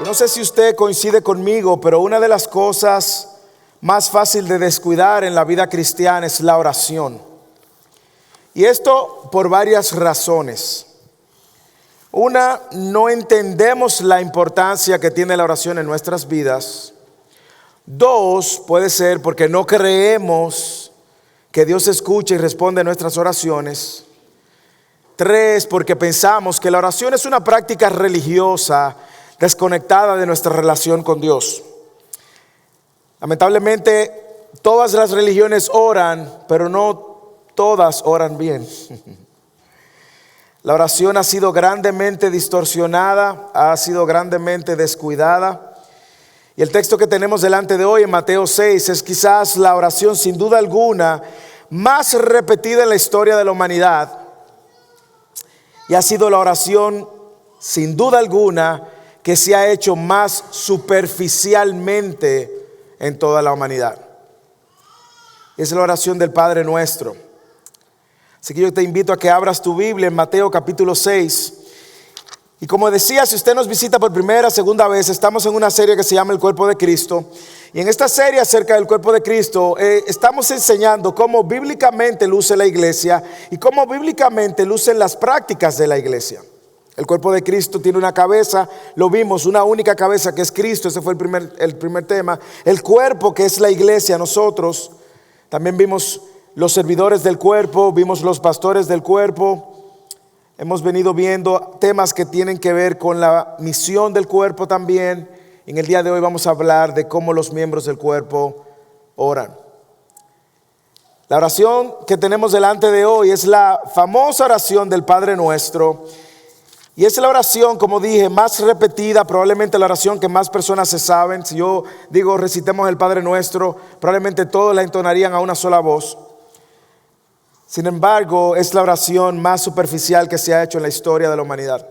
Y no sé si usted coincide conmigo, pero una de las cosas más fácil de descuidar en la vida cristiana es la oración. Y esto por varias razones. Una, no entendemos la importancia que tiene la oración en nuestras vidas. Dos, puede ser porque no creemos que Dios escucha y responde a nuestras oraciones. Tres, porque pensamos que la oración es una práctica religiosa desconectada de nuestra relación con Dios. Lamentablemente, todas las religiones oran, pero no todas oran bien. La oración ha sido grandemente distorsionada, ha sido grandemente descuidada. Y el texto que tenemos delante de hoy en Mateo 6 es quizás la oración sin duda alguna más repetida en la historia de la humanidad. Y ha sido la oración sin duda alguna que se ha hecho más superficialmente en toda la humanidad. Es la oración del Padre Nuestro. Así que yo te invito a que abras tu Biblia en Mateo capítulo 6. Y como decía, si usted nos visita por primera, segunda vez, estamos en una serie que se llama El Cuerpo de Cristo. Y en esta serie acerca del Cuerpo de Cristo, estamos enseñando cómo bíblicamente luce la iglesia y cómo bíblicamente lucen las prácticas de la iglesia. El cuerpo de Cristo tiene una cabeza, lo vimos, una única cabeza que es Cristo, ese fue el primer tema. El cuerpo que es la iglesia, nosotros. También vimos los servidores del cuerpo, vimos los pastores del cuerpo. Hemos venido viendo temas que tienen que ver con la misión del cuerpo también. En el día de hoy vamos a hablar de cómo los miembros del cuerpo oran. La oración que tenemos delante de hoy es la famosa oración del Padre Nuestro. Y es la oración, como dije, más repetida, probablemente la oración que más personas se saben. Si yo digo recitemos el Padre Nuestro, probablemente todos la entonarían a una sola voz. Sin embargo, es la oración más superficial que se ha hecho en la historia de la humanidad.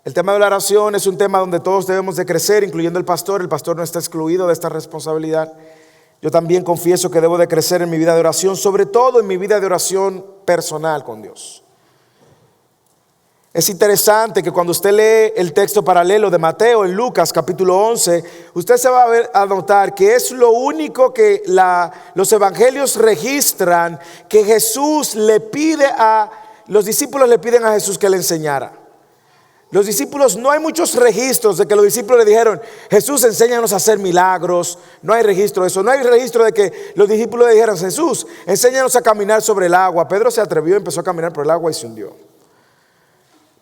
El tema de la oración es un tema donde todos debemos de crecer, incluyendo el pastor. El pastor no está excluido de esta responsabilidad. Yo también confieso que debo de crecer en mi vida de oración, sobre todo en mi vida de oración personal con Dios. Es interesante que cuando usted lee el texto paralelo de Mateo en Lucas capítulo 11, usted se va a notar que es lo único que los evangelios registran que Jesús le pide los discípulos le piden a Jesús que le enseñara. Los discípulos, no hay muchos registros de que los discípulos le dijeron, Jesús, enséñanos a hacer milagros. No hay registro de eso. No hay registro de que los discípulos le dijeran, Jesús, enséñanos a caminar sobre el agua. Pedro se atrevió, empezó a caminar por el agua y se hundió.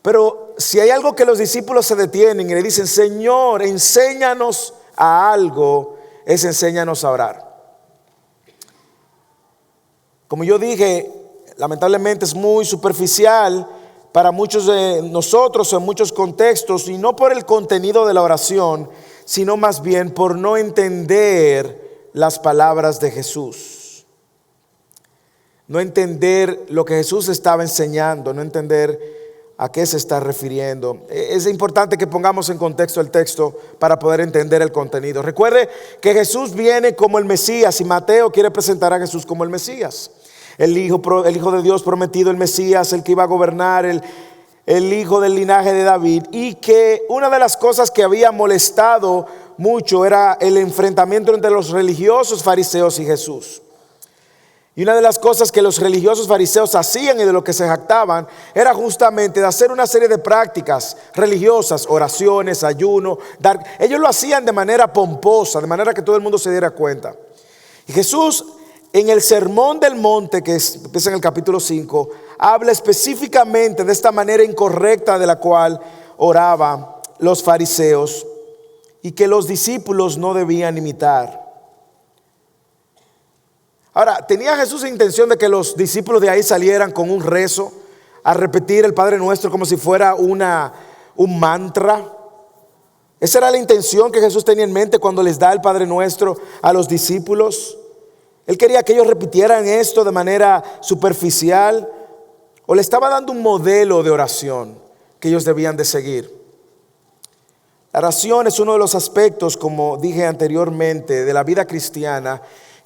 Pero si hay algo que los discípulos se detienen y le dicen, Señor, enséñanos a algo, es enséñanos a orar. Como yo dije, lamentablemente es muy superficial para muchos de nosotros en muchos contextos, y no por el contenido de la oración, sino más bien por no entender las palabras de Jesús. No entender lo que Jesús estaba enseñando, no entender a qué se está refiriendo. Es importante que pongamos en contexto el texto para poder entender el contenido. Recuerde que Jesús viene como el Mesías, y Mateo quiere presentar a Jesús como el Mesías. El Hijo de Dios prometido, el Mesías, el que iba a gobernar, el hijo del linaje de David. Y que una de las cosas que había molestado mucho era el enfrentamiento entre los religiosos fariseos y Jesús. Y una de las cosas que los religiosos fariseos hacían y de lo que se jactaban era justamente de hacer una serie de prácticas religiosas, oraciones, ayuno, ellos lo hacían de manera pomposa, de manera que todo el mundo se diera cuenta. Y Jesús, en el Sermón del Monte, que empieza en el capítulo 5, habla específicamente de esta manera incorrecta de la cual oraban los fariseos y que los discípulos no debían imitar. Ahora, ¿tenía Jesús intención de que los discípulos de ahí salieran con un rezo a repetir el Padre Nuestro como si fuera un mantra? ¿Esa era la intención que Jesús tenía en mente cuando les da el Padre Nuestro a los discípulos? ¿Él quería que ellos repitieran esto de manera superficial? ¿O le estaba dando un modelo de oración que ellos debían de seguir? La oración es uno de los aspectos, como dije anteriormente, de la vida cristiana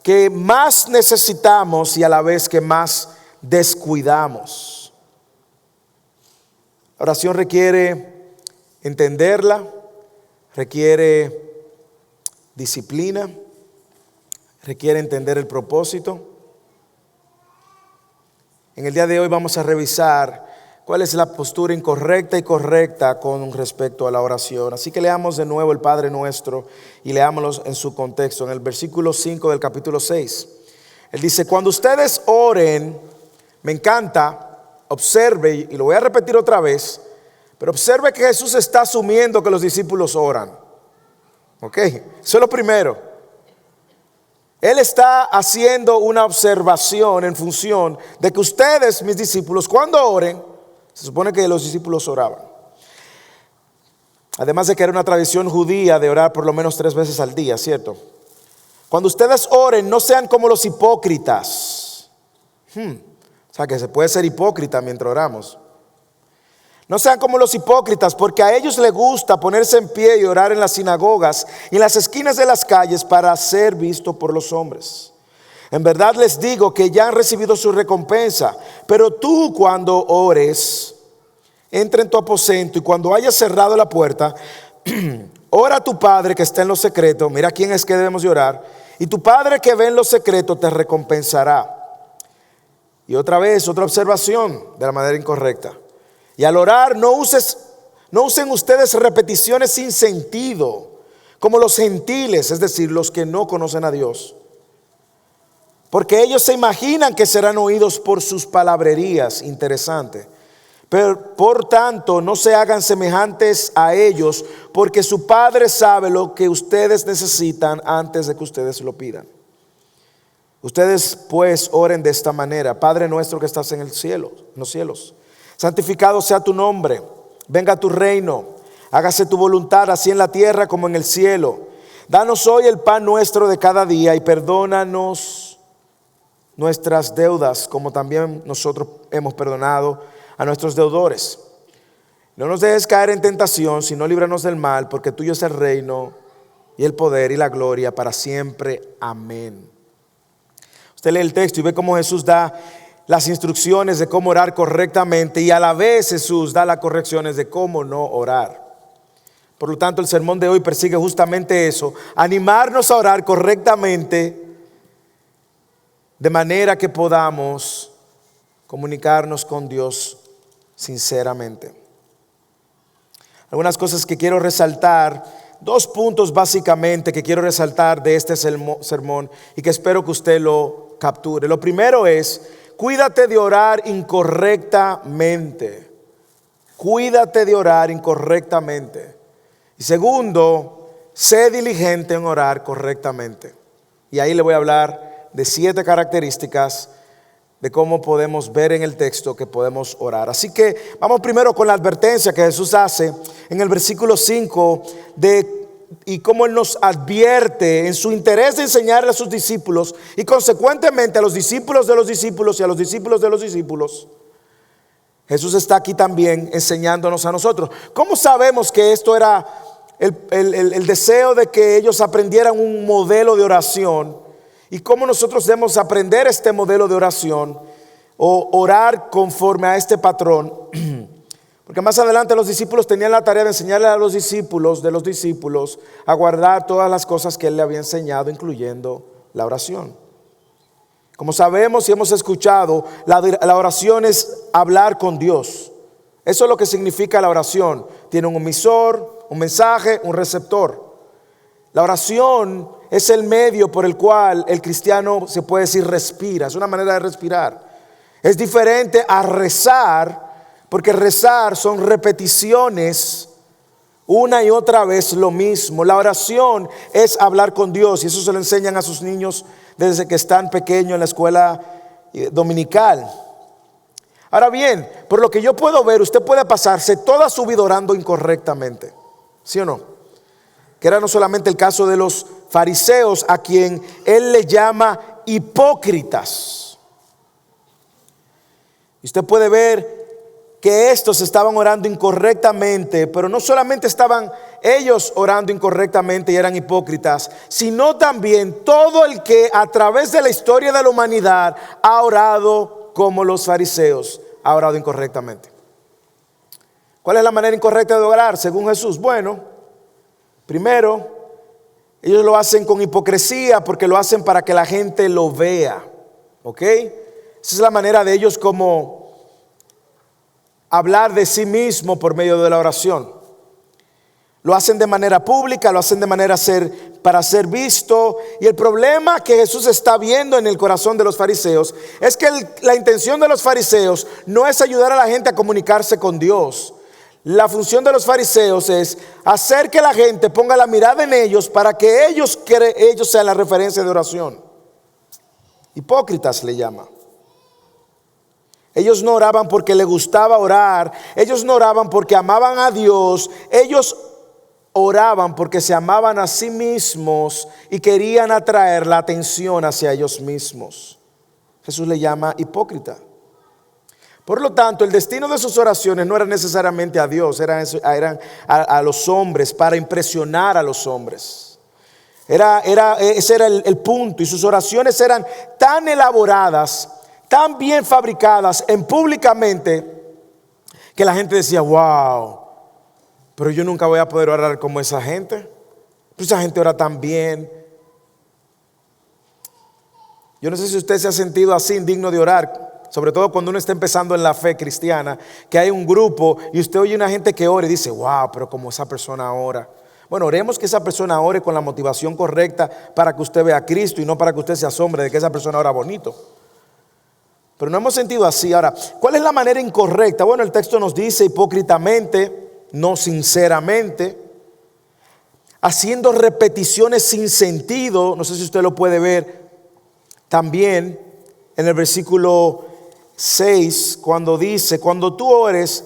que más necesitamos y a la vez que más descuidamos. La oración requiere entenderla, requiere disciplina, requiere entender el propósito. En el día de hoy vamos a revisar cuál es la postura incorrecta y correcta con respecto a la oración. Así que leamos de nuevo el Padre Nuestro y leámoslo en su contexto, en el versículo 5 del capítulo 6. Él dice: cuando ustedes oren, me encanta, observe, y lo voy a repetir otra vez, pero observe que Jesús está asumiendo que los discípulos oran. ¿Ok? Eso es lo primero. Él está haciendo una observación en función de que ustedes, mis discípulos, cuando oren, se supone que los discípulos oraban. Además de que era una tradición judía de orar por lo menos 3 veces al día, ¿cierto? Cuando ustedes oren, no sean como los hipócritas. O sea que se puede ser hipócrita mientras oramos. No sean como los hipócritas, porque a ellos les gusta ponerse en pie y orar en las sinagogas y en las esquinas de las calles para ser visto por los hombres. En verdad les digo que ya han recibido su recompensa. Pero tú, cuando ores, entra en tu aposento y cuando hayas cerrado la puerta, ora a tu Padre que está en lo secreto. Mira quién es que debemos de orar. Y tu Padre que ve en lo secreto te recompensará. Y otra vez, otra observación de la manera incorrecta. Y al orar no usen ustedes repeticiones sin sentido, como los gentiles, es decir, los que no conocen a Dios. Porque ellos se imaginan que serán oídos por sus palabrerías. Interesante. Pero por tanto no se hagan semejantes a ellos, porque su Padre sabe lo que ustedes necesitan antes de que ustedes lo pidan. Ustedes pues oren de esta manera: Padre nuestro que estás en el cielo, en los cielos, santificado sea tu nombre, venga tu reino, hágase tu voluntad así en la tierra como en el cielo. Danos hoy el pan nuestro de cada día y perdónanos nuestras deudas como también nosotros hemos perdonado a nuestros deudores. No nos dejes caer en tentación, sino líbranos del mal, porque tuyo es el reino y el poder y la gloria para siempre. Amén. Usted lee el texto y ve cómo Jesús da las instrucciones de cómo orar correctamente y a la vez Jesús da las correcciones de cómo no orar. Por lo tanto, el sermón de hoy persigue justamente eso: animarnos a orar correctamente de manera que podamos comunicarnos con Dios sinceramente. Algunas cosas que quiero resaltar, 2 puntos básicamente que quiero resaltar de este sermón y que espero que usted lo capture. Lo primero es: cuídate de orar incorrectamente. Cuídate de orar incorrectamente. Y segundo, sé diligente en orar correctamente. Y ahí le voy a hablar de 7 características de cómo podemos ver en el texto que podemos orar. Así que vamos primero con la advertencia que Jesús hace en el versículo 5 y cómo Él nos advierte en su interés de enseñarle a sus discípulos y consecuentemente a los discípulos de los discípulos y a los discípulos de los discípulos. Jesús está aquí también enseñándonos a nosotros. ¿Cómo sabemos que esto era el deseo de que ellos aprendieran un modelo de oración? ¿Y cómo nosotros debemos aprender este modelo de oración o orar conforme a este patrón? Porque más adelante los discípulos tenían la tarea de enseñarle a los discípulos de los discípulos a guardar todas las cosas que Él le había enseñado, incluyendo la oración. Como sabemos y hemos escuchado, la oración es hablar con Dios. Eso es lo que significa la oración. Tiene un emisor, un mensaje, un receptor. La oración es el medio por el cual el cristiano, se puede decir, respira. Es una manera de respirar. Es diferente a rezar, porque rezar son repeticiones una y otra vez lo mismo. La oración es hablar con Dios y eso se lo enseñan a sus niños desde que están pequeños en la escuela dominical. Ahora bien, por lo que yo puedo ver, usted puede pasarse toda su vida orando incorrectamente. ¿Sí o no? Que era no solamente el caso de los fariseos, a quien Él le llama hipócritas. Y usted puede ver que estos estaban orando incorrectamente, pero no solamente estaban ellos orando incorrectamente y eran hipócritas, sino también todo el que a través de la historia de la humanidad ha orado como los fariseos, ha orado incorrectamente. ¿Cuál es la manera incorrecta de orar según Jesús? Bueno, primero, ellos lo hacen con hipocresía porque lo hacen para que la gente lo vea. ¿Ok? Esa es la manera de ellos como hablar de sí mismo por medio de la oración. Lo hacen de manera pública, lo hacen de manera para ser visto. Y el problema que Jesús está viendo en el corazón de los fariseos es que la intención de los fariseos no es ayudar a la gente a comunicarse con Dios. La función de los fariseos es hacer que la gente ponga la mirada en ellos para que ellos sean la referencia de oración. Hipócritas le llama. Ellos no oraban porque les gustaba orar. Ellos no oraban porque amaban a Dios. Ellos oraban porque se amaban a sí mismos y querían atraer la atención hacia ellos mismos. Jesús le llama hipócrita. Por lo tanto, el destino de sus oraciones no era necesariamente a Dios, eran a los hombres, para impresionar a los hombres. Ese era el punto. Y sus oraciones eran tan elaboradas, tan bien fabricadas públicamente, que la gente decía, wow, pero yo nunca voy a poder orar como esa gente. Pero esa gente ora tan bien. Yo no sé si usted se ha sentido así, indigno de orar. Sobre todo cuando uno está empezando en la fe cristiana, que hay un grupo y usted oye una gente que ora y dice, wow, pero como esa persona ora. Bueno, oremos que esa persona ore con la motivación correcta para que usted vea a Cristo y no para que usted se asombre de que esa persona ora bonito. Pero no hemos sentido así. Ahora, ¿cuál es la manera incorrecta? Bueno, el texto nos dice hipócritamente, no sinceramente, haciendo repeticiones sin sentido. No sé si usted lo puede ver también en el versículo 6, cuando dice, cuando tú ores,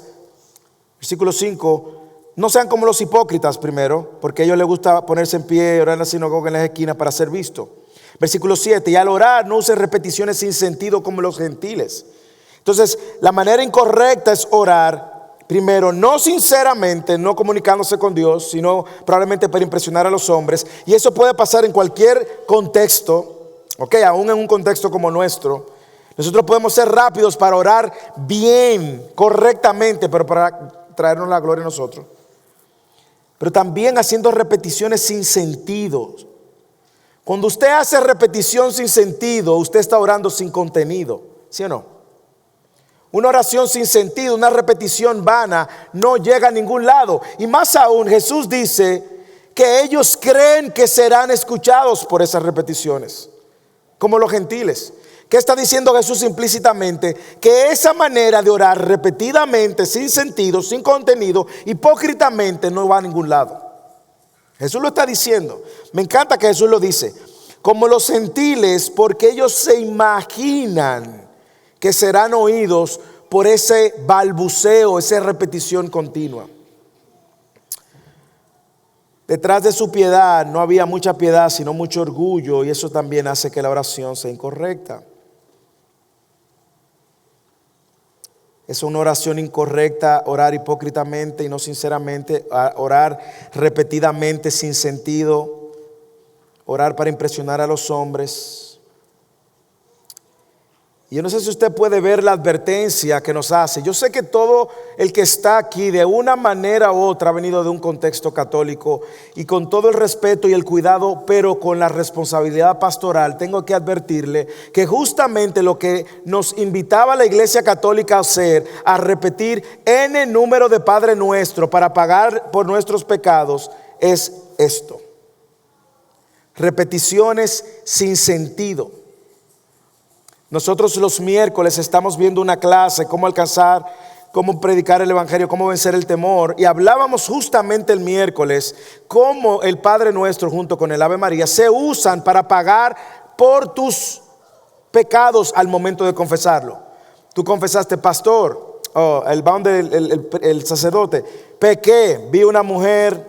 versículo 5, no sean como los hipócritas primero, porque a ellos les gusta ponerse en pie, orar en la sinagoga, en las esquinas para ser visto. Versículo 7, y al orar no usen repeticiones sin sentido como los gentiles. Entonces, la manera incorrecta es orar, primero, no sinceramente, no comunicándose con Dios, sino probablemente para impresionar a los hombres. Y eso puede pasar en cualquier contexto. Ok, aún en un contexto como nuestro, nosotros podemos ser rápidos para orar bien, correctamente, pero para traernos la gloria a nosotros. Pero también haciendo repeticiones sin sentido. Cuando usted hace repetición sin sentido, usted está orando sin contenido, ¿sí o no? Una oración sin sentido, una repetición vana, no llega a ningún lado. Y más aún, Jesús dice que ellos creen que serán escuchados por esas repeticiones, como los gentiles. ¿Qué está diciendo Jesús implícitamente? Que esa manera de orar repetidamente, sin sentido, sin contenido, hipócritamente, no va a ningún lado. Jesús lo está diciendo. Me encanta que Jesús lo dice. Como los gentiles, porque ellos se imaginan que serán oídos por ese balbuceo, esa repetición continua. Detrás de su piedad no había mucha piedad, sino mucho orgullo, y eso también hace que la oración sea incorrecta. Es una oración incorrecta orar hipócritamente y no sinceramente, orar repetidamente sin sentido, orar para impresionar a los hombres. Y yo no sé si usted puede ver la advertencia que nos hace. Yo sé que todo el que está aquí de una manera u otra ha venido de un contexto católico, y con todo el respeto y el cuidado, pero con la responsabilidad pastoral, tengo que advertirle que justamente lo que nos invitaba la Iglesia Católica a hacer, a repetir n número de Padre Nuestro para pagar por nuestros pecados, es esto: repeticiones sin sentido. Nosotros los miércoles estamos viendo una clase, cómo predicar el evangelio, cómo vencer el temor. Y hablábamos justamente el miércoles cómo el Padre Nuestro junto con el Ave María se usan para pagar por tus pecados al momento de confesarlo. Tú confesaste, pastor, el sacerdote, pequé, vi una mujer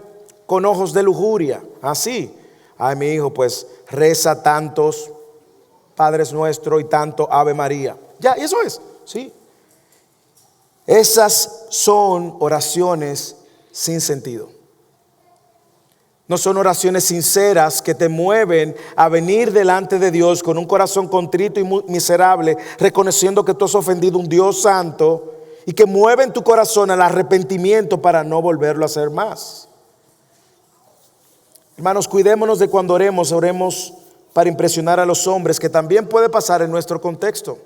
con ojos de lujuria. Así, ay, mi hijo, pues reza tantos Padres Nuestro y tanto Ave María. Ya, y eso es, sí. Esas son oraciones sin sentido. No son oraciones sinceras que te mueven a venir delante de Dios con un corazón contrito y miserable, reconociendo que tú has ofendido a un Dios santo y que mueven tu corazón al arrepentimiento para no volverlo a hacer más. Hermanos, cuidémonos de cuando oremos para impresionar a los hombres, que también puede pasar en nuestro contexto.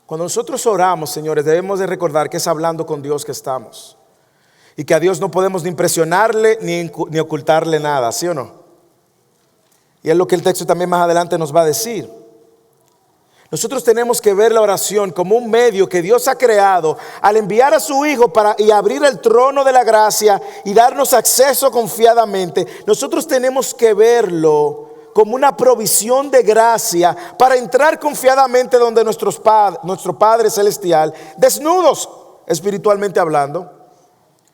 Cuando nosotros oramos, señores, debemos de recordar que es hablando con Dios que estamos. Y que a Dios no podemos ni impresionarle ni ocultarle nada, ¿sí o no? Y es lo que el texto también más adelante nos va a decir. Nosotros tenemos que ver la oración como un medio que Dios ha creado al enviar a su Hijo y abrir el trono de la gracia y darnos acceso confiadamente. Nosotros tenemos que verlo como una provisión de gracia para entrar confiadamente donde nuestro Padre Celestial, desnudos espiritualmente hablando.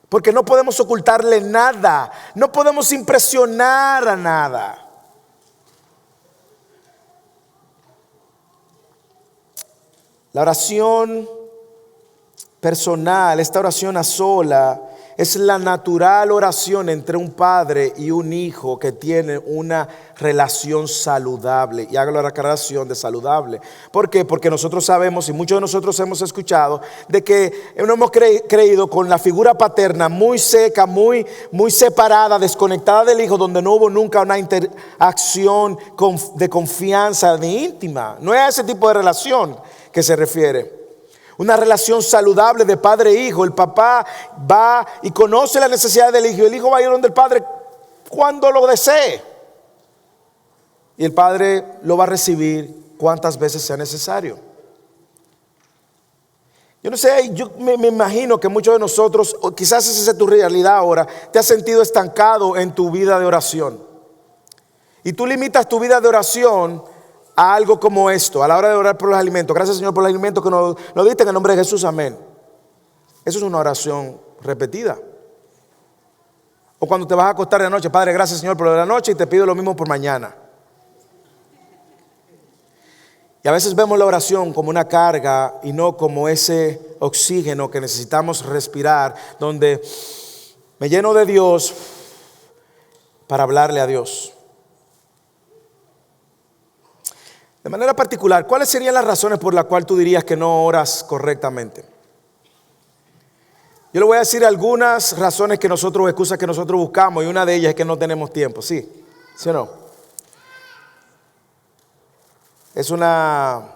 Porque no podemos ocultarle nada, no podemos impresionar a nada. La oración personal, esta oración a sola, es la natural oración entre un padre y un hijo que tienen una relación saludable. Y hago la aclaración de saludable. ¿Por qué? Porque nosotros sabemos, y muchos de nosotros hemos escuchado, de que no hemos creído con la figura paterna muy seca, muy separada, desconectada del hijo, donde no hubo nunca una interacción de confianza ni íntima. No es a ese tipo de relación que se refiere. Una relación saludable de padre e hijo. El papá va y conoce la necesidad del hijo. El hijo va a ir donde el padre cuando lo desee. Y el padre lo va a recibir cuantas veces sea necesario. Yo no sé, yo me imagino que muchos de nosotros, o quizás esa es tu realidad ahora, te has sentido estancado en tu vida de oración. Y tú limitas tu vida de oración a algo como esto, a la hora de orar por los alimentos. Gracias, Señor, por los alimentos que nos diste en el nombre de Jesús, amén. Eso es una oración repetida. O cuando te vas a acostar de noche, Padre, gracias, Señor, por lo de la noche, y te pido lo mismo por mañana. Y a veces vemos la oración como una carga y no como ese oxígeno que necesitamos respirar, donde me lleno de Dios para hablarle a Dios. De manera particular, ¿cuáles serían las razones por las cuales tú dirías que no oras correctamente? Yo le voy a decir algunas razones excusas que nosotros buscamos, y una de ellas es que no tenemos tiempo. ¿Sí o no? Es una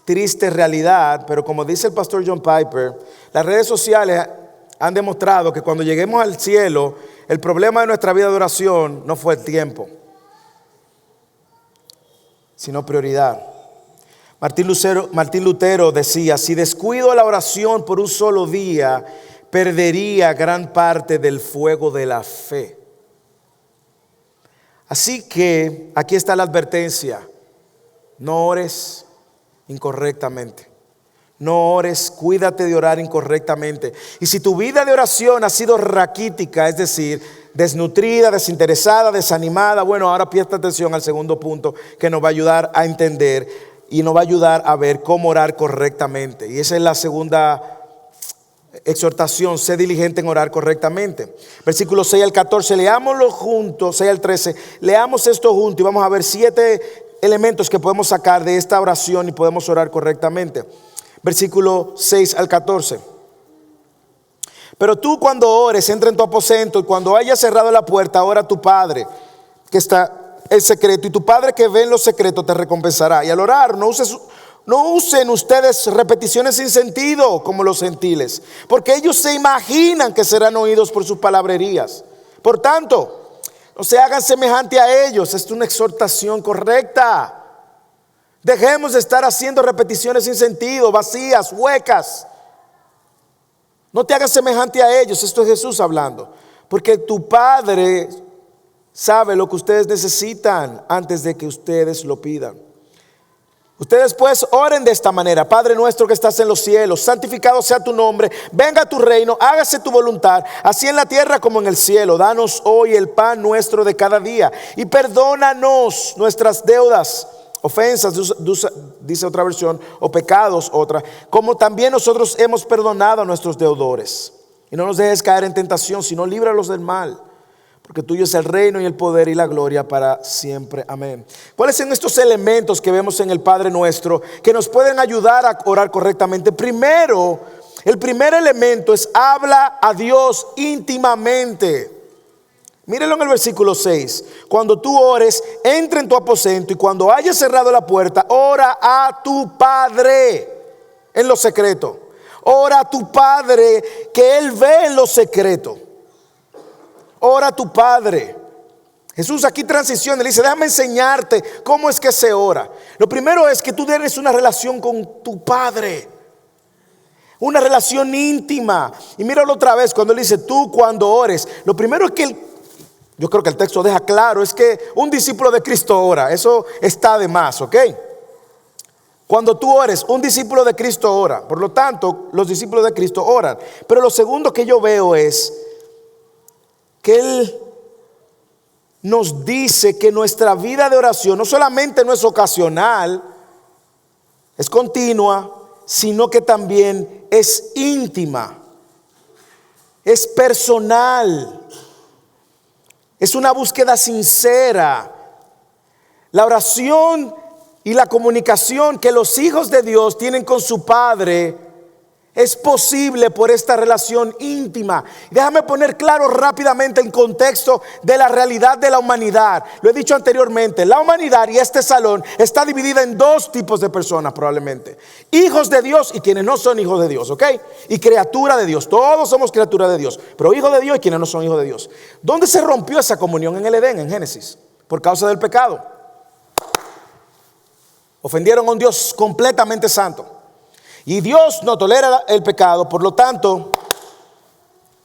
triste realidad, pero como dice el pastor John Piper, las redes sociales han demostrado que cuando lleguemos al cielo, el problema de nuestra vida de oración no fue el tiempo, sino prioridad. Martín Lutero decía: si descuido la oración por un solo día, perdería gran parte del fuego de la fe. Así que aquí está la advertencia: no ores incorrectamente. No ores, cuídate de orar incorrectamente. Y si tu vida de oración ha sido raquítica, es decir, desnutrida, desinteresada, desanimada, bueno, ahora presta atención al segundo punto que nos va a ayudar a entender y nos va a ayudar a ver cómo orar correctamente. Y esa es la segunda exhortación: sé diligente en orar correctamente. Versículos 6 al 14, leámoslo juntos, 6 al 13, leamos esto juntos y vamos a ver 7 elementos que podemos sacar de esta oración y podemos orar correctamente. Versículo 6 al 14. Pero tú, cuando ores, entra en tu aposento, y cuando hayas cerrado la puerta, ora a tu Padre que está en secreto, y tu Padre que ve en lo secreto te recompensará. Y al orar, no usen ustedes repeticiones sin sentido como los gentiles, porque ellos se imaginan que serán oídos por sus palabrerías. Por tanto, no se hagan semejante a ellos. Esta es una exhortación correcta. Dejemos de estar haciendo repeticiones sin sentido, vacías, huecas. No te hagas semejante a ellos. Esto es Jesús hablando. Porque tu Padre sabe lo que ustedes necesitan antes de que ustedes lo pidan. Ustedes pues oren de esta manera: Padre nuestro que estás en los cielos, santificado sea tu nombre, venga tu reino, hágase tu voluntad, así en la tierra como en el cielo. Danos hoy el pan nuestro de cada día, y perdónanos nuestras deudas, ofensas, dice otra versión, o pecados, otra, como también nosotros hemos perdonado a nuestros deudores. Y no nos dejes caer en tentación, sino líbralos del mal. porque tuyo es el reino y el poder y la gloria para siempre. Amén. ¿Cuáles son estos elementos que vemos en el Padre Nuestro que nos pueden ayudar a orar correctamente? Primero, el primer elemento es habla a Dios íntimamente. Mírenlo en el versículo 6. Cuando tú ores, entra en tu aposento y cuando hayas cerrado la puerta, ora a tu Padre en lo secreto. Ora a tu Padre que Él ve en lo secreto. Ora a tu Padre. Jesús aquí transiciona, le dice, déjame enseñarte cómo es que se ora. Lo primero es que tú tienes una relación con tu Padre. Una relación íntima. Y míralo otra vez cuando él dice, tú cuando ores. Lo primero es que yo creo que el texto deja claro, es que un discípulo de Cristo ora. Eso está de más, ¿ok? Cuando tú ores, un discípulo de Cristo ora. Por lo tanto, los discípulos de Cristo oran. Pero lo segundo que yo veo es que Él nos dice que nuestra vida de oración no solamente no es ocasional, es continua, sino que también es íntima, es personal. Es una búsqueda sincera. La oración y la comunicación que los hijos de Dios tienen con su Padre es posible por esta relación íntima. Déjame poner claro rápidamente el contexto de la realidad de la humanidad. Lo he dicho anteriormente, la humanidad y este salón está dividida en dos tipos de personas probablemente. Hijos de Dios y quienes no son hijos de Dios, ¿ok? Y criatura de Dios, todos somos criatura de Dios, pero hijos de Dios y quienes no son hijos de Dios. ¿Dónde se rompió esa comunión? En el Edén, en Génesis, por causa del pecado. Ofendieron a un Dios completamente santo. Y Dios no tolera el pecado, por lo tanto,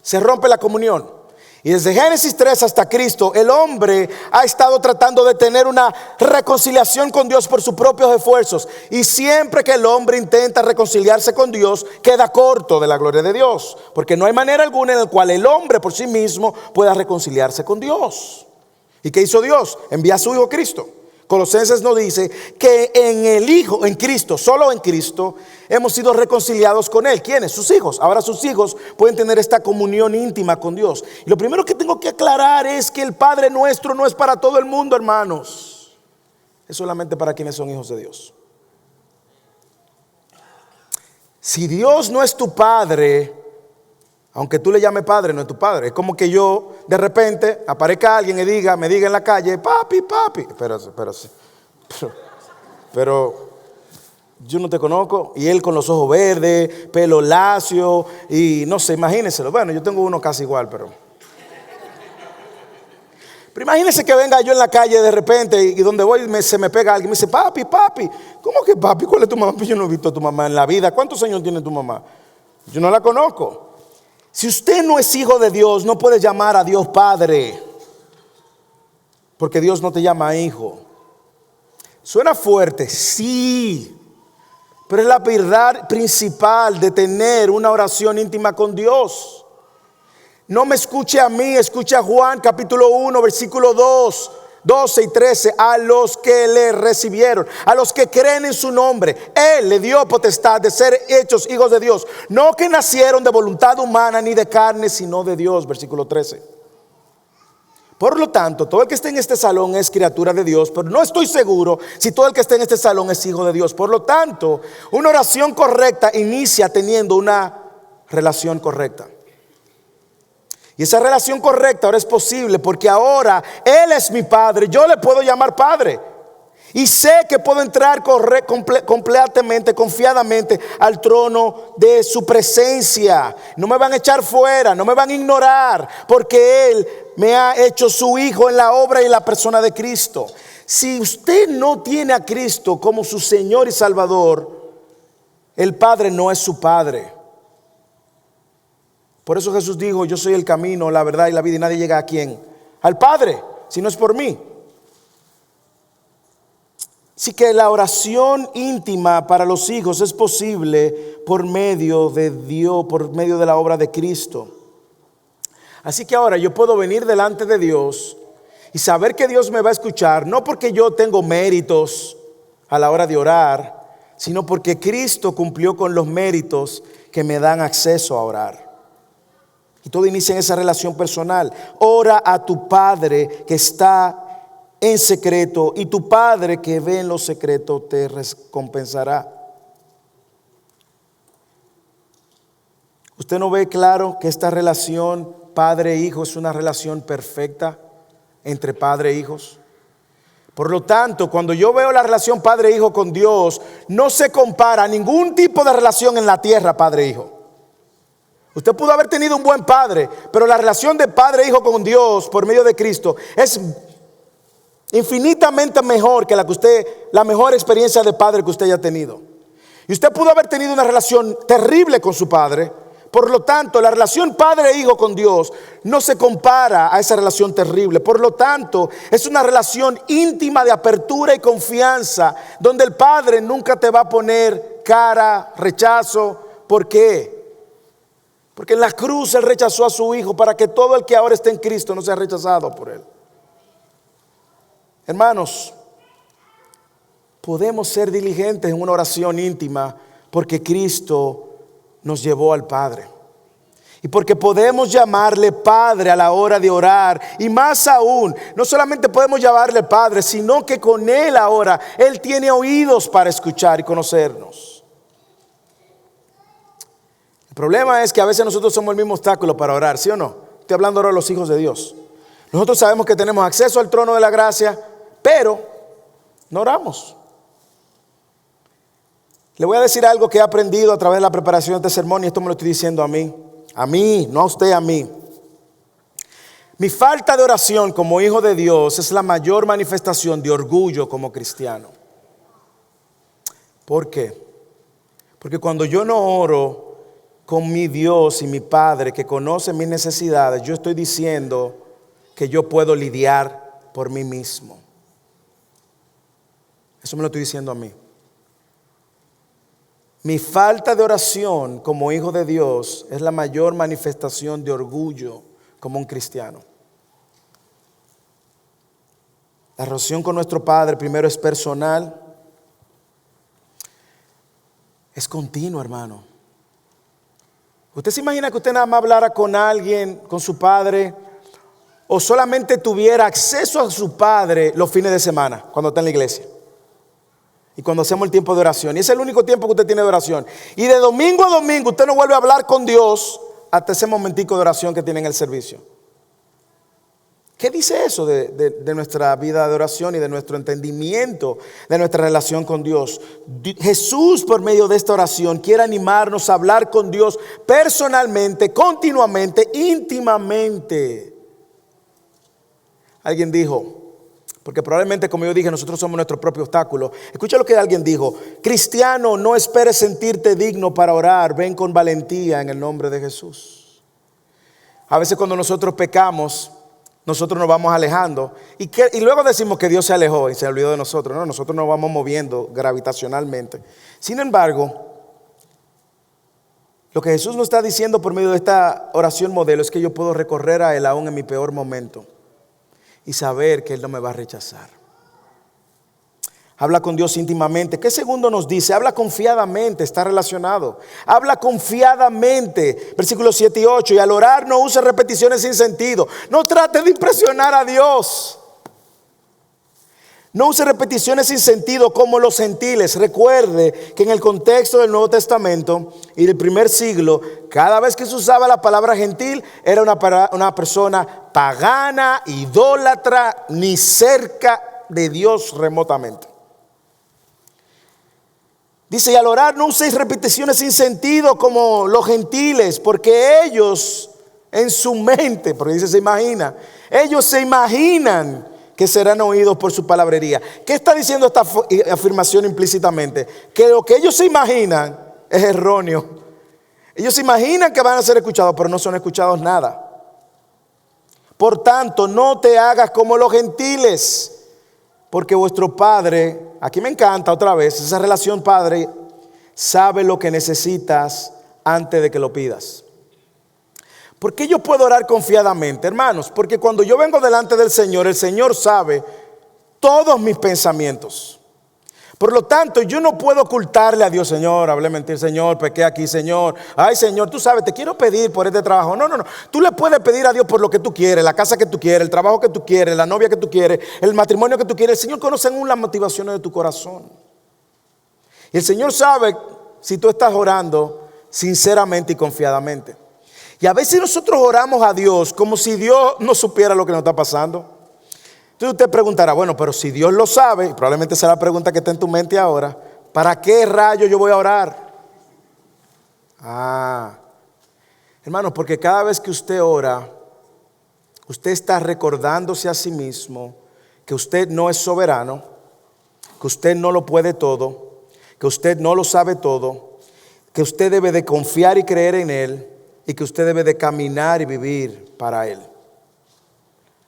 se rompe la comunión. Y desde Génesis 3 hasta Cristo, el hombre ha estado tratando de tener una reconciliación con Dios por sus propios esfuerzos. Y siempre que el hombre intenta reconciliarse con Dios, queda corto de la gloria de Dios. Porque no hay manera alguna en la cual el hombre por sí mismo pueda reconciliarse con Dios. ¿Y qué hizo Dios? Envía a su Hijo Cristo. Colosenses nos dice que en el Hijo, en Cristo, solo en Cristo, hemos sido reconciliados con Él. ¿Quiénes? Sus hijos. Ahora sus hijos pueden tener esta comunión íntima con Dios. Y lo primero que tengo que aclarar es que el Padre Nuestro no es para todo el mundo, hermanos. Es solamente para quienes son hijos de Dios. Si Dios no es tu Padre, aunque tú le llames Padre, no es tu Padre. Es como que yo de repente aparezca alguien y me diga en la calle, papi, papi. Pero yo no te conozco. Y él con los ojos verdes, pelo lacio y no sé, imagínenselo. Bueno, yo tengo uno casi igual, pero imagínense que venga yo en la calle de repente y donde voy se me pega alguien y me dice, papi, papi. ¿Cómo que papi? ¿Cuál es tu mamá? Pues yo no he visto a tu mamá en la vida. ¿Cuántos años tiene tu mamá? Yo no la conozco. Si usted no es hijo de Dios, no puede llamar a Dios Padre, porque Dios no te llama hijo. Suena fuerte, sí, pero es la verdad principal de tener una oración íntima con Dios. No me escuche a mí, escuche a Juan capítulo 1, versículo 2. 12 y 13, a los que le recibieron, a los que creen en su nombre, Él le dio potestad de ser hechos hijos de Dios, no que nacieron de voluntad humana ni de carne, sino de Dios, versículo 13. Por lo tanto, todo el que esté en este salón es criatura de Dios, pero no estoy seguro si todo el que esté en este salón es hijo de Dios. Por lo tanto, una oración correcta inicia teniendo una relación correcta. Y esa relación correcta ahora es posible porque ahora Él es mi Padre, yo le puedo llamar Padre. Y sé que puedo entrar completamente, confiadamente al trono de su presencia. No me van a echar fuera, no me van a ignorar, porque Él me ha hecho su hijo en la obra y en la persona de Cristo. Si usted no tiene a Cristo como su Señor y Salvador, el Padre no es su Padre. Por eso Jesús dijo, yo soy el camino, la verdad y la vida, y nadie llega a quién, al Padre, si no es por mí. Así que la oración íntima para los hijos es posible por medio de Dios, por medio de la obra de Cristo. Así que ahora yo puedo venir delante de Dios y saber que Dios me va a escuchar, no porque yo tengo méritos a la hora de orar, sino porque Cristo cumplió con los méritos que me dan acceso a orar. Y todo inicia en esa relación personal. Ora a tu Padre que está en secreto, y tu Padre que ve en lo secreto te recompensará. ¿Usted no ve claro que esta relación padre-hijo es una relación perfecta entre padre e hijos? Por lo tanto, cuando yo veo la relación padre-hijo con Dios, no se compara a ningún tipo de relación en la tierra padre-hijo. Usted pudo haber tenido un buen padre, pero la relación de padre-hijo con Dios por medio de Cristo es infinitamente mejor que la mejor experiencia de padre que usted haya tenido. Y usted pudo haber tenido una relación terrible con su padre. Por lo tanto, la relación padre-hijo con Dios no se compara a esa relación terrible. Por lo tanto, es una relación íntima de apertura y confianza, donde el padre nunca te va a poner cara, rechazo. ¿Por qué? Porque en la cruz Él rechazó a su Hijo para que todo el que ahora esté en Cristo no sea rechazado por Él. Hermanos, podemos ser diligentes en una oración íntima porque Cristo nos llevó al Padre. Y porque podemos llamarle Padre a la hora de orar. Y más aún, no solamente podemos llamarle Padre, sino que con Él ahora, Él tiene oídos para escuchar y conocernos. El problema es que a veces nosotros somos el mismo obstáculo para orar, ¿sí o no? Estoy hablando ahora de los hijos de Dios. Nosotros sabemos que tenemos acceso al trono de la gracia, pero no oramos. Le voy a decir algo que he aprendido a través de la preparación de este sermón, y esto me lo estoy diciendo a mí, no a usted, a mí. Mi falta de oración como hijo de Dios es la mayor manifestación de orgullo como cristiano. ¿Por qué? Porque cuando yo no oro con mi Dios y mi Padre que conoce mis necesidades, yo estoy diciendo que yo puedo lidiar por mí mismo. Eso me lo estoy diciendo a mí. Mi falta de oración como hijo de Dios es la mayor manifestación de orgullo como un cristiano. La relación con nuestro Padre primero es personal, es continua, hermano. ¿Usted se imagina que usted nada más hablara con alguien, con su Padre, o solamente tuviera acceso a su Padre los fines de semana cuando está en la iglesia? Y cuando hacemos el tiempo de oración. Y es el único tiempo que usted tiene de oración. Y de domingo a domingo usted no vuelve a hablar con Dios hasta ese momentico de oración que tiene en el servicio. ¿Qué dice eso de nuestra vida de oración y de nuestro entendimiento de nuestra relación con Dios? Jesús, por medio de esta oración, quiere animarnos a hablar con Dios personalmente, continuamente, íntimamente. Alguien dijo, porque probablemente, como yo dije, nosotros somos nuestro propio obstáculo. Escucha lo que alguien dijo: cristiano, no esperes sentirte digno para orar, ven con valentía en el nombre de Jesús. A veces cuando nosotros pecamos, nosotros nos vamos alejando y luego decimos que Dios se alejó y se olvidó de nosotros. No, nosotros nos vamos moviendo gravitacionalmente. Sin embargo, lo que Jesús nos está diciendo por medio de esta oración modelo es que yo puedo recorrer a Él aún en mi peor momento y saber que Él no me va a rechazar. Habla con Dios íntimamente. ¿Qué segundo nos dice? Habla confiadamente, está relacionado. Habla confiadamente. Versículos 7 y 8. Y al orar no use repeticiones sin sentido. No trate de impresionar a Dios. No use repeticiones sin sentido como los gentiles. Recuerde que en el contexto del Nuevo Testamento y del primer siglo, cada vez que se usaba la palabra gentil, era una persona pagana, idólatra, ni cerca de Dios remotamente. Dice: y al orar no uséis repeticiones sin sentido como los gentiles, porque ellos en su mente, porque dice se imagina, ellos se imaginan que serán oídos por su palabrería. ¿Qué está diciendo esta afirmación implícitamente? Que lo que ellos se imaginan es erróneo. Ellos se imaginan que van a ser escuchados, pero no son escuchados nada. Por tanto, no te hagas como los gentiles, porque vuestro Padre, aquí me encanta otra vez, esa relación Padre, sabe lo que necesitas antes de que lo pidas. ¿Por qué yo puedo orar confiadamente, hermanos? Porque cuando yo vengo delante del Señor, el Señor sabe todos mis pensamientos. Por lo tanto, yo no puedo ocultarle a Dios, Señor, hablé mentir, Señor, pequé aquí, Señor. Ay, Señor, tú sabes, te quiero pedir por este trabajo. No. Tú le puedes pedir a Dios por lo que tú quieres, la casa que tú quieres, el trabajo que tú quieres, la novia que tú quieres, el matrimonio que tú quieres. El Señor conoce aún las motivaciones de tu corazón. Y el Señor sabe si tú estás orando sinceramente y confiadamente. Y a veces nosotros oramos a Dios como si Dios no supiera lo que nos está pasando. Entonces usted preguntará, bueno, pero si Dios lo sabe, y probablemente será la pregunta que está en tu mente ahora, ¿para qué rayo yo voy a orar? Hermanos, porque cada vez que usted ora, usted está recordándose a sí mismo que usted no es soberano, que usted no lo puede todo, que usted no lo sabe todo, que usted debe de confiar y creer en Él y que usted debe de caminar y vivir para Él.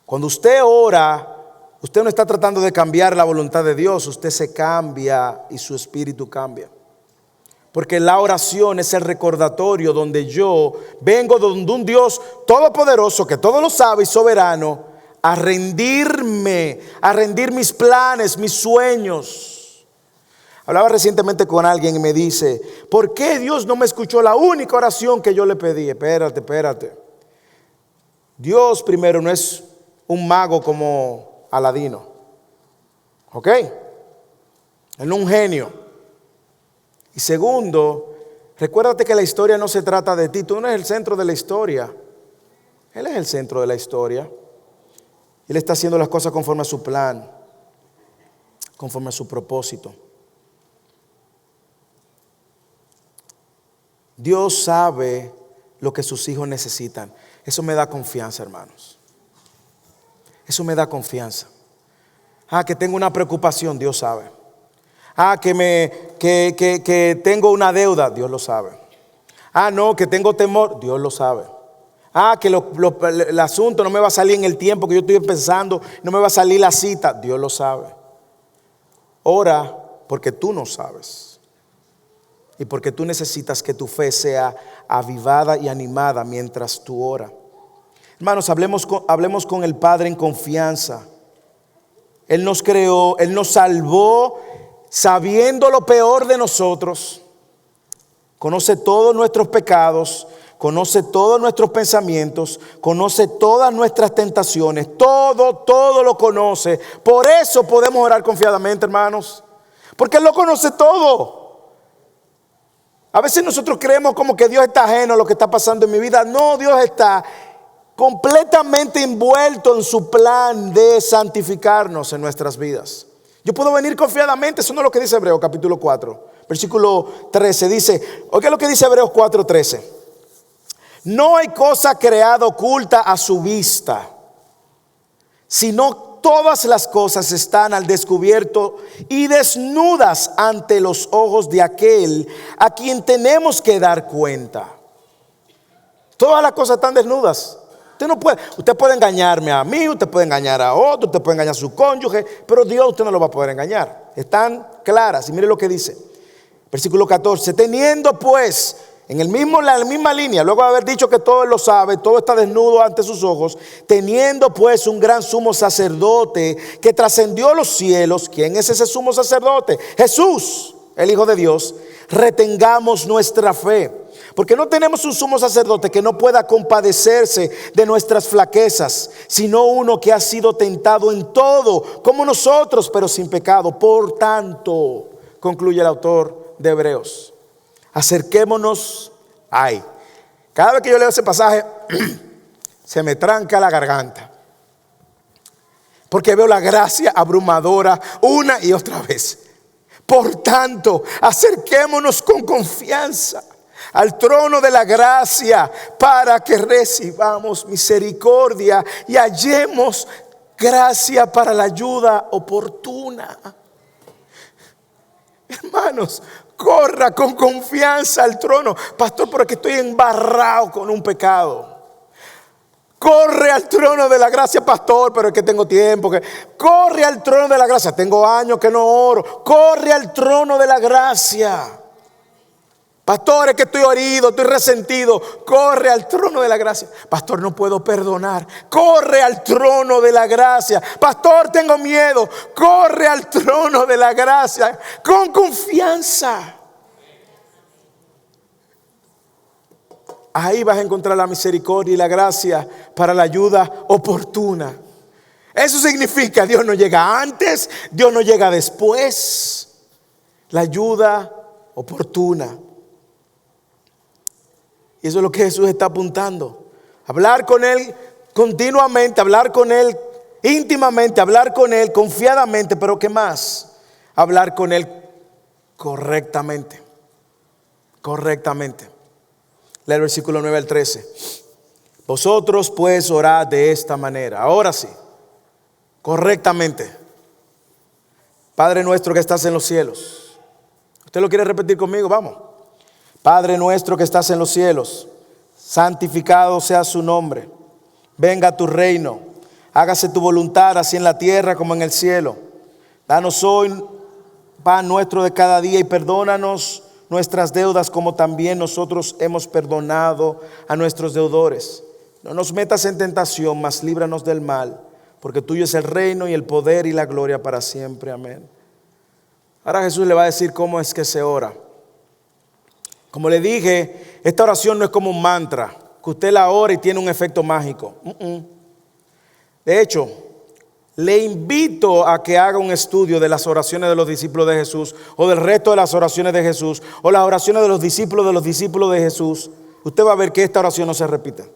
Cuando usted ora, usted no está tratando de cambiar la voluntad de Dios, usted se cambia y su espíritu cambia. Porque la oración es el recordatorio donde yo vengo donde un Dios todopoderoso, que todo lo sabe y soberano, a rendirme, a rendir mis planes, mis sueños. Hablaba recientemente con alguien y me dice, ¿por qué Dios no me escuchó la única oración que yo le pedí? Espérate. Dios primero no es un mago como Aladino, ¿ok? Él no es un genio. Y segundo, recuérdate que la historia no se trata de ti. Tú no eres el centro de la historia. Él es el centro de la historia. Él está haciendo las cosas conforme a su plan, conforme a su propósito. Dios sabe lo que sus hijos necesitan. Eso me da confianza, hermanos. Eso me da confianza. Que tengo una preocupación, Dios sabe. Que tengo una deuda, Dios lo sabe. No, que tengo temor, Dios lo sabe. Que el asunto no me va a salir en el tiempo que yo estoy pensando, no me va a salir la cita, Dios lo sabe. Ora porque tú no sabes. Y porque tú necesitas que tu fe sea avivada y animada mientras tú oras. Hermanos, hablemos con el Padre en confianza. Él nos creó, Él nos salvó sabiendo lo peor de nosotros. Conoce todos nuestros pecados, conoce todos nuestros pensamientos, conoce todas nuestras tentaciones, todo lo conoce. Por eso podemos orar confiadamente, hermanos, porque Él lo conoce todo. A veces nosotros creemos como que Dios está ajeno a lo que está pasando en mi vida. No, Dios está completamente envuelto en su plan de santificarnos en nuestras vidas. Yo puedo venir confiadamente, eso no es lo que dice Hebreos capítulo 4, versículo 13. Dice, oiga lo que dice Hebreos 4:13. No hay cosa creada oculta a su vista, sino todas las cosas están al descubierto y desnudas ante los ojos de aquel a quien tenemos que dar cuenta. Todas las cosas están desnudas. Usted puede engañarme a mí, usted puede engañar a otro, usted puede engañar a su cónyuge, pero Dios usted no lo va a poder engañar. Están claras. Y mire lo que dice. Versículo 14. Teniendo pues, la misma línea, luego de haber dicho que todo Él lo sabe, todo está desnudo ante sus ojos, teniendo pues un gran sumo sacerdote que trascendió los cielos. ¿Quién es ese sumo sacerdote? Jesús, el Hijo de Dios. Retengamos nuestra fe. Porque no tenemos un sumo sacerdote que no pueda compadecerse de nuestras flaquezas, sino uno que ha sido tentado en todo, como nosotros, pero sin pecado. Por tanto, concluye el autor de Hebreos, acerquémonos. Cada vez que yo leo ese pasaje, se me tranca la garganta. Porque veo la gracia abrumadora una y otra vez. Por tanto, acerquémonos con confianza al trono de la gracia para que recibamos misericordia y hallemos gracia para la ayuda oportuna. Hermanos, corra con confianza al trono. Pastor, porque estoy embarrado con un pecado. Corre al trono de la gracia, pastor, pero es que tengo tiempo. Corre al trono de la gracia. Tengo años que no oro. Corre al trono de la gracia. Pastor, es que estoy herido, estoy resentido. Corre al trono de la gracia. Pastor, no puedo perdonar. Corre al trono de la gracia. Pastor, tengo miedo. Corre al trono de la gracia con confianza. Ahí vas a encontrar la misericordia y la gracia para la ayuda oportuna. Eso significa, Dios no llega antes, Dios no llega después. La ayuda oportuna. Y eso es lo que Jesús está apuntando. Hablar con Él continuamente, hablar con Él íntimamente, hablar con Él confiadamente, pero ¿qué más? Hablar con Él correctamente. Correctamente. Lee el versículo 9 al 13. Vosotros pues orad de esta manera. Ahora sí, correctamente. Padre nuestro que estás en los cielos. ¿Usted lo quiere repetir conmigo? Vamos. Padre nuestro que estás en los cielos, santificado sea su nombre. Venga tu reino. Hágase tu voluntad, así en la tierra como en el cielo. Danos hoy pan nuestro de cada día y perdónanos nuestras deudas como también nosotros hemos perdonado a nuestros deudores. No nos metas en tentación, mas líbranos del mal, porque tuyo es el reino y el poder y la gloria para siempre. Amén. Ahora Jesús le va a decir cómo es que se ora. Como le dije, esta oración no es como un mantra, que usted la ora y tiene un efecto mágico. De hecho, le invito a que haga un estudio de las oraciones de los discípulos de Jesús, o del resto de las oraciones de Jesús, o las oraciones de los discípulos de Jesús. Usted va a ver que esta oración no se repite.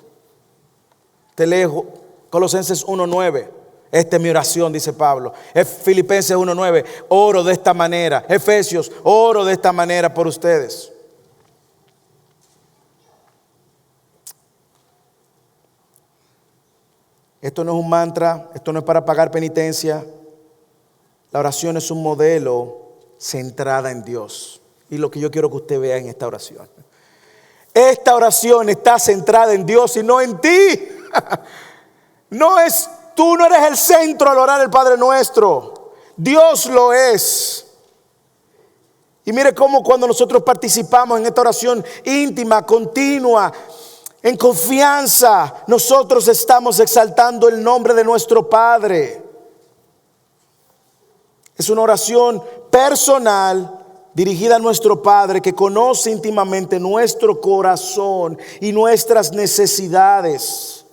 Te leo Colosenses 1:9. Esta es mi oración, dice Pablo. Filipenses 1:9. Oro de esta manera. Efesios, oro de esta manera por ustedes. Esto no es un mantra, esto no es para pagar penitencia. La oración es un modelo centrada en Dios. Y lo que yo quiero que usted vea en esta oración. Esta oración está centrada en Dios y no en ti. Tú no eres el centro al orar el Padre Nuestro. Dios lo es. Y mire cómo cuando nosotros participamos en esta oración íntima, continua, en confianza, nosotros estamos exaltando el nombre de nuestro Padre. Es una oración personal dirigida a nuestro Padre que conoce íntimamente nuestro corazón y nuestras necesidades.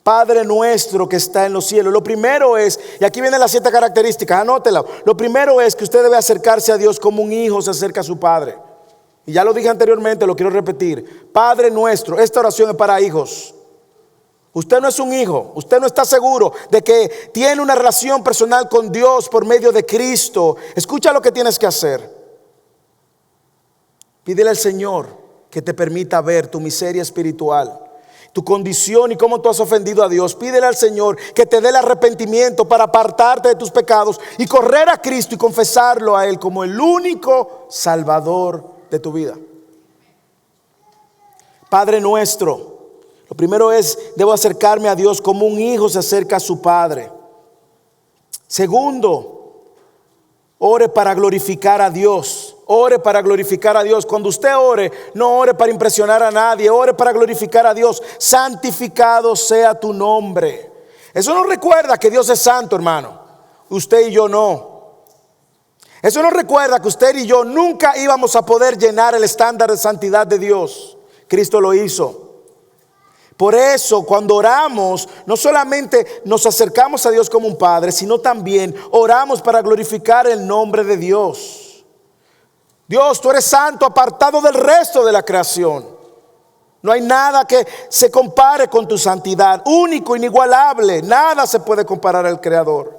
Padre nuestro que está en los cielos. Lo primero es, y aquí vienen las 7 características, anótela. Lo primero es que usted debe acercarse a Dios como un hijo se acerca a su padre. Y ya lo dije anteriormente, lo quiero repetir. Padre nuestro, esta oración es para hijos. Usted no es un hijo, usted no está seguro de que tiene una relación personal con Dios por medio de Cristo. Escucha lo que tienes que hacer. Pídele al Señor que te permita ver tu miseria espiritual, tu condición y cómo tú has ofendido a Dios. Pídele al Señor que te dé el arrepentimiento para apartarte de tus pecados y correr a Cristo y confesarlo a Él como el único Salvador de tu vida. Padre nuestro, lo primero es, debo acercarme a Dios como un hijo se acerca a su padre. Segundo, ore para glorificar a Dios. Ore para glorificar a Dios. Cuando usted ore, no ore para impresionar a nadie, ore para glorificar a Dios. Santificado sea tu nombre. Eso nos recuerda que Dios es santo, hermano. Usted y yo no. Eso nos recuerda que usted y yo nunca íbamos a poder llenar el estándar de santidad de Dios. Cristo lo hizo. Por eso cuando oramos, no solamente nos acercamos a Dios como un padre, sino también oramos para glorificar el nombre de Dios. Dios, tú eres santo, apartado del resto de la creación. No hay nada que se compare con tu santidad, único, inigualable. Nada se puede comparar al Creador.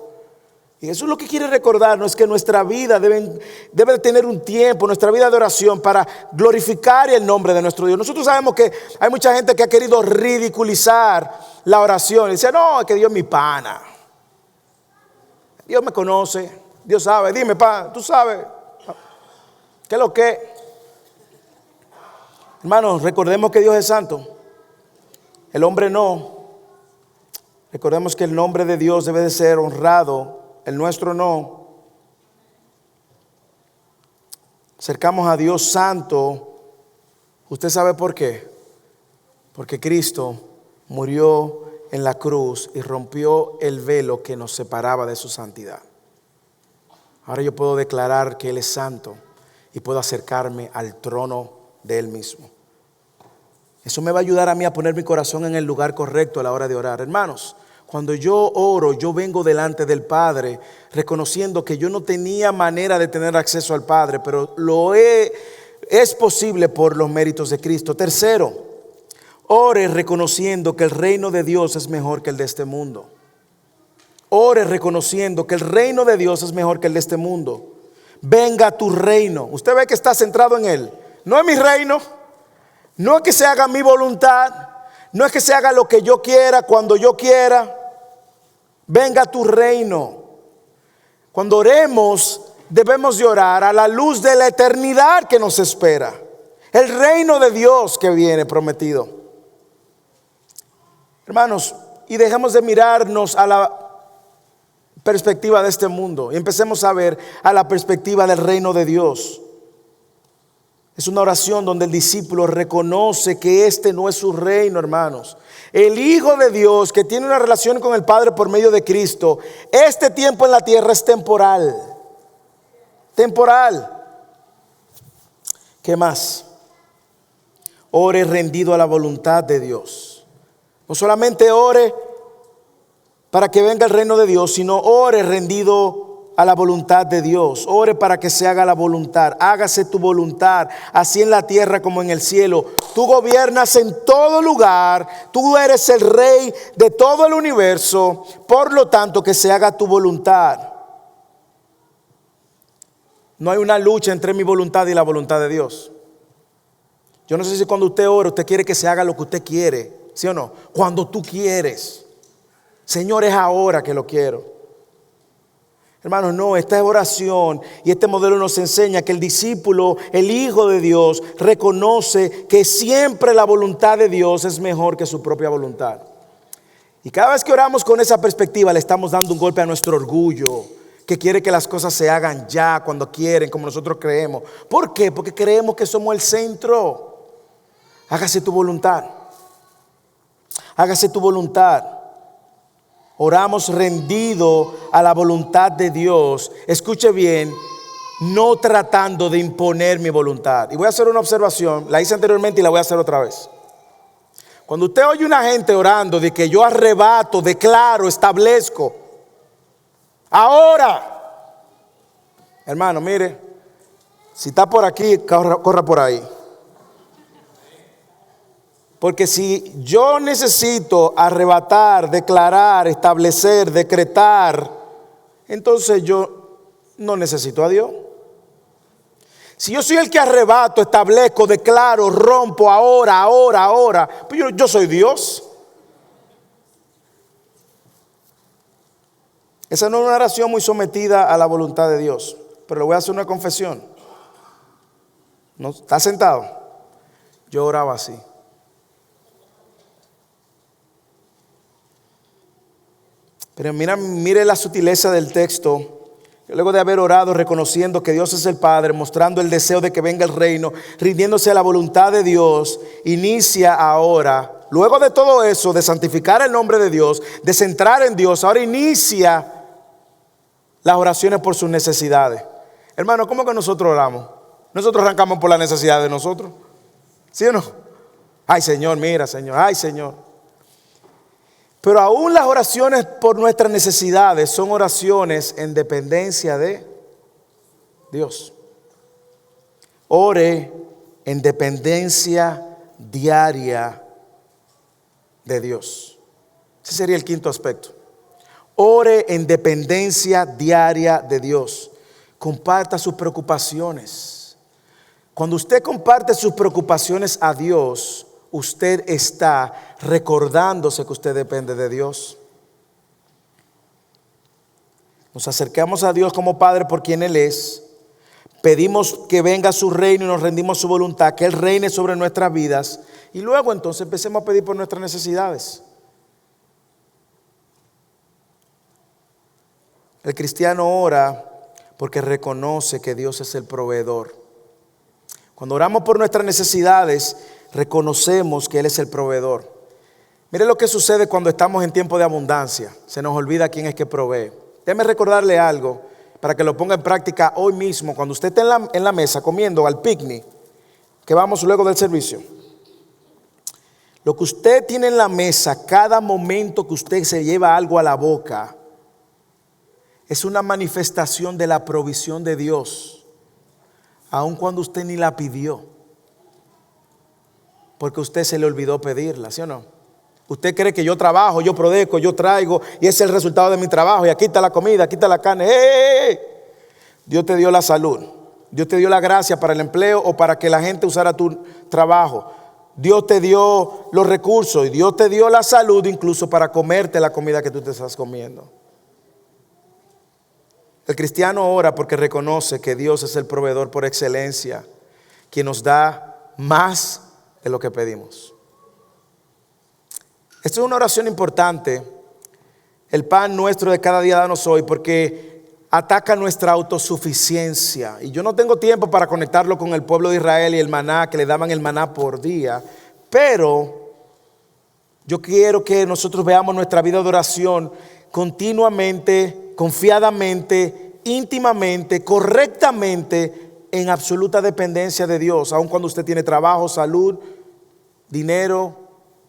Y eso es lo que quiere recordarnos, es que nuestra vida debe tener un tiempo, nuestra vida de oración para glorificar el nombre de nuestro Dios. Nosotros sabemos que hay mucha gente que ha querido ridiculizar la oración. Y dice, no, es que Dios es mi pana. Dios me conoce, Dios sabe. Dime, pa, tú sabes. ¿Qué es lo que? Hermanos, recordemos que Dios es santo. El hombre no. Recordemos que el nombre de Dios debe de ser honrado. El nuestro no. Acercamos a Dios santo ¿Usted sabe por qué? Porque Cristo murió en la cruz y rompió el velo que nos separaba de su santidad. Ahora yo puedo declarar que Él es santo y puedo acercarme al trono de Él mismo. Eso me va a ayudar a mí a poner mi corazón en el lugar correcto a la hora de orar. Hermanos, cuando yo oro, yo vengo delante del Padre reconociendo que yo no tenía manera de tener acceso al Padre, pero es posible por los méritos de Cristo. Tercero, ore reconociendo que el reino de Dios es mejor que el de este mundo. Ore reconociendo que el reino de Dios es mejor que el de este mundo. Venga tu reino. Usted ve que está centrado en Él. No es mi reino. No es que se haga mi voluntad. No es que se haga lo que yo quiera, cuando yo quiera. Venga tu reino. Cuando oremos, debemos de orar a la luz de la eternidad que nos espera. El reino de Dios que viene prometido. Hermanos, y dejemos de mirarnos a la perspectiva de este mundo y empecemos a ver a la perspectiva del reino de Dios. Es una oración donde el discípulo reconoce que este no es su reino, hermanos. El Hijo de Dios que tiene una relación con el Padre por medio de Cristo, este tiempo en la tierra es temporal. Temporal. ¿Qué más? Ore rendido a la voluntad de Dios. No solamente ore para que venga el reino de Dios, sino ore rendido a la voluntad de Dios. Ore para que se haga la voluntad. Hágase tu voluntad, así en la tierra como en el cielo. Tú gobiernas en todo lugar. Tú eres el rey de todo el universo. Por lo tanto, que se haga tu voluntad. No hay una lucha entre mi voluntad y la voluntad de Dios. Yo no sé si cuando usted ora, usted quiere que se haga lo que usted quiere, ¿sí o no? Cuando tú quieres. Señor, es ahora que lo quiero. Hermanos, no, esta oración y este modelo nos enseña que el discípulo, el Hijo de Dios, reconoce que siempre la voluntad de Dios es mejor que su propia voluntad. Y cada vez que oramos con esa perspectiva, le estamos dando un golpe a nuestro orgullo, que quiere que las cosas se hagan ya, cuando quieren, como nosotros creemos. ¿Por qué? Porque creemos que somos el centro. Hágase tu voluntad. Hágase tu voluntad. Oramos rendido a la voluntad de Dios. Escuche bien, no tratando de imponer mi voluntad. Y voy a hacer una observación, la hice anteriormente y la voy a hacer otra vez. Cuando usted oye una gente orando de que yo arrebato, declaro, establezco, ahora, hermano, mire, si está por aquí, corra por ahí. Porque si yo necesito arrebatar, declarar, establecer, decretar, entonces yo no necesito a Dios. Si yo soy el que arrebato, establezco, declaro, rompo, ahora, pues yo soy Dios. Esa no es una oración muy sometida a la voluntad de Dios. Pero le voy a hacer una confesión. ¿No? ¿Está sentado? Yo oraba así. Pero mire la sutileza del texto. Luego de haber orado, reconociendo que Dios es el Padre, mostrando el deseo de que venga el reino, rindiéndose a la voluntad de Dios, inicia ahora, luego de todo eso, de santificar el nombre de Dios, de centrar en Dios, ahora inicia las oraciones por sus necesidades. Hermano, ¿cómo que nosotros oramos? Nosotros arrancamos por la necesidad de nosotros, ¿sí o no? Ay, Señor, mira, Señor, ay, Señor. Pero aún las oraciones por nuestras necesidades son oraciones en dependencia de Dios. Ore en dependencia diaria de Dios. Ese sería el quinto aspecto. Ore en dependencia diaria de Dios. Comparta sus preocupaciones. Cuando usted comparte sus preocupaciones a Dios, usted está recordándose que usted depende de Dios. Nos acercamos a Dios como Padre por quien Él es. Pedimos que venga su reino y nos rendimos su voluntad, que Él reine sobre nuestras vidas. Y luego entonces empecemos a pedir por nuestras necesidades. El cristiano ora porque reconoce que Dios es el proveedor. Cuando oramos por nuestras necesidades, reconocemos que Él es el proveedor. Mire lo que sucede cuando estamos en tiempo de abundancia. Se nos olvida quién es que provee. Déjeme recordarle algo para que lo ponga en práctica hoy mismo. Cuando usted esté en la mesa comiendo al picnic, que vamos luego del servicio. Lo que usted tiene en la mesa, cada momento que usted se lleva algo a la boca, es una manifestación de la provisión de Dios, aun cuando usted ni la pidió, porque usted se le olvidó pedirla, ¿sí o no? Usted cree que yo trabajo, yo produzco, yo traigo, y ese es el resultado de mi trabajo, y aquí está la comida, aquí está la carne. ¡Hey! Dios te dio la salud, Dios te dio la gracia para el empleo o para que la gente usara tu trabajo. Dios te dio los recursos y Dios te dio la salud incluso para comerte la comida que tú te estás comiendo. El cristiano ora porque reconoce que Dios es el proveedor por excelencia, quien nos da más de lo que pedimos. Esto es una oración importante. El pan nuestro de cada día danos hoy, porque ataca nuestra autosuficiencia. Y yo no tengo tiempo para conectarlo con el pueblo de Israel y el maná, que le daban el maná por día. Pero yo quiero que nosotros veamos nuestra vida de oración continuamente, confiadamente, íntimamente, correctamente, en absoluta dependencia de Dios, aun cuando usted tiene trabajo, salud, dinero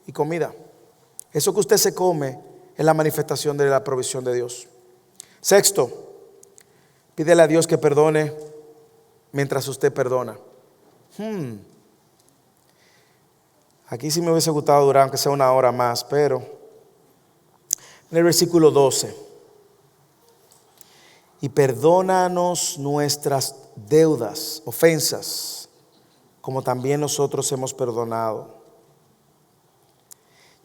y comida. Eso que usted se come es la manifestación de la provisión de Dios. Sexto, pídele a Dios que perdone mientras usted perdona. Aquí sí me hubiese gustado durar aunque sea una hora más, pero en el versículo 12. Y perdónanos nuestras deudas, ofensas, como también nosotros hemos perdonado.